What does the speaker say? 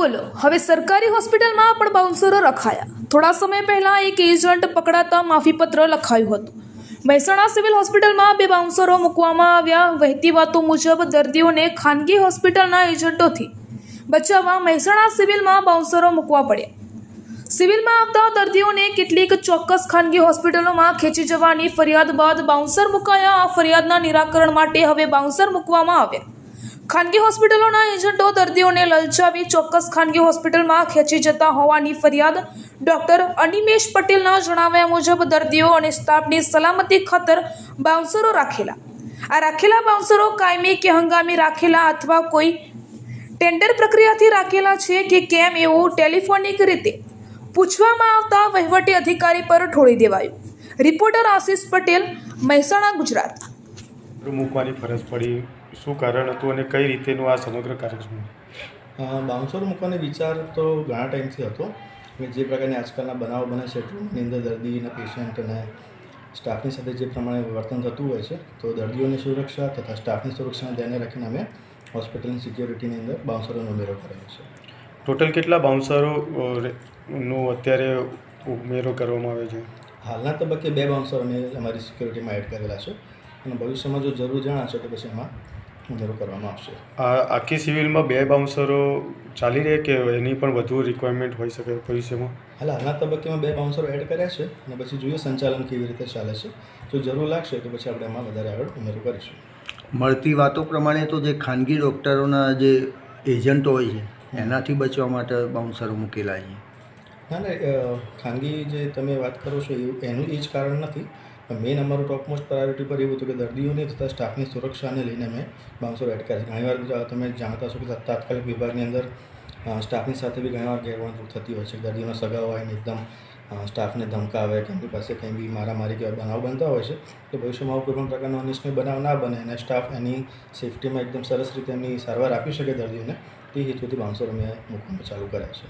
બોલો હવે સરકારી હોસ્પિટલમાં પણ બાઉન્સરો રખાયા। થોડા સમય પહેલા એક એજન્ટ પકડાતા માફીપત્ર લખાયું હતું। મહેસાણા સિવિલ હોસ્પિટલમાં 2 બાઉન્સરો મૂકવામાં આવ્યા। વહેતી વાતો મુજબ દર્દીઓને ખાનગી હોસ્પિટલના એજન્ટોથી બચાવવા મહેસાણા સિવિલમાં બાઉન્સરો મૂકવા પડ્યા। સિવિલમાં આવતા દર્દીઓને કેટલીક ચોક્કસ ખાનગી હોસ્પિટલોમાં ખેંચી જવાની ફરિયાદ બાદ બાઉન્સર મુકાયા। આ ફરિયાદના નિરાકરણ માટે હવે બાઉન્સર મૂકવામાં આવ્યા। ખાનગી હોસ્પિટલોના એજન્ટો દર્દીઓને લલચાવી ચોક્કસ ખાનગી હોસ્પિટલમાં ખેંચી જતા હોવાની ફરિયાદ ડોક્ટર અનિમેશ પટેલના જણાવ્યા મુજબ દર્દીઓ અને સ્ટાફની સલામતી ખાતર બાઉન્સરો રાખેલા બાઉન્સરો કાયમી કે હંગામી રાખેલા અથવા કોઈ ટેન્ડર પ્રક્રિયાથી રાખેલા છે કે કેમ એવું ટેલિફોનિક રીતે પૂછવામાં આવતા વહીવટી અધિકારી પર ઢોળી દેવાયું। રિપોર્ટર આશિષ પટેલ, મહેસાણા, ગુજરાત। મૂકવાની ફરજ પડી, શું કારણ હતું અને કઈ રીતેનું આ સમગ્ર કાર્યક્રમ? બાઉન્સરો મૂકવાનો વિચાર તો ઘણા ટાઈમથી હતો કે જે પ્રકારની આજકાલના બનાવો બને છે ટ્રુમની અંદર દર્દી અને પેશન્ટ અને સ્ટાફની સાથે જે પ્રમાણે વર્તન થતું હોય છે, તો દર્દીઓની સુરક્ષા તથા સ્ટાફની સુરક્ષાને ધ્યાને રાખીને અમે હોસ્પિટલની સિક્યોરિટીની અંદર બાઉન્સરોનો ઉમેરો કરેલો છે। ટોટલ કેટલા બાઉન્સરોનો અત્યારે ઉમેરો કરવામાં આવે છે? હાલના તબક્કે 2 બાઉન્સર અમે અમારી સિક્યોરિટીમાં એડ કરેલા છે અને ભવિષ્યમાં જો જરૂર જણાશે તો પછી એમાં ઉમેરો કરવામાં આવશે। આખી સિવિલમાં 2 બાઉન્સરો ચાલી રહે કે એની પણ વધુ રિક્વાયરમેન્ટ હોઈ શકે ભવિષ્યમાં? હાલના તબક્કેમાં 2 બાઉન્સરો એડ કર્યા છે અને પછી જોઈએ સંચાલન કેવી રીતે ચાલે છે। જો જરૂર લાગશે તો પછી આપણે એમાં વધારે આગળ ઉમેરો કરીશું। મળતી વાતો પ્રમાણે તો જે ખાનગી ડૉક્ટરોના જે એજન્ટો હોય છે એનાથી બચવા માટે બાઉન્સરો મૂકેલા છે। ના, ખાનગી જે તમે વાત કરો છો એનું એ જ કારણ નથી, પણ મેઇન અમારું ટોપમોસ્ટ પ્રાયોરિટી પર એવું હતું કે દર્દીઓની તથા સ્ટાફની સુરક્ષાને લઈને અમે બાઉન્સરો એડ કર્યા છે। ઘણીવાર તમે જાણતા છો કે તાત્કાલિક વિભાગની અંદર સ્ટાફની સાથે બી ઘણીવાર ગેરવર્તણૂક થતી હોય છે। દર્દીઓના સગા હોય ને એકદમ સ્ટાફને ધમકાવે કે એમની પાસે કંઈ બી મારામારી કે બનાવ બનતા હોય છે, તો ભવિષ્યમાં કોઈ પણ પ્રકારનો અનિચ્છનીય બનાવ ના બને અને સ્ટાફ એની સેફટીમાં એકદમ સરસ રીતે એમની સારવાર આપી શકે દર્દીઓને, તે હેતુથી બાઉન્સરો અમે મૂકવાનું ચાલુ કર્યા છે।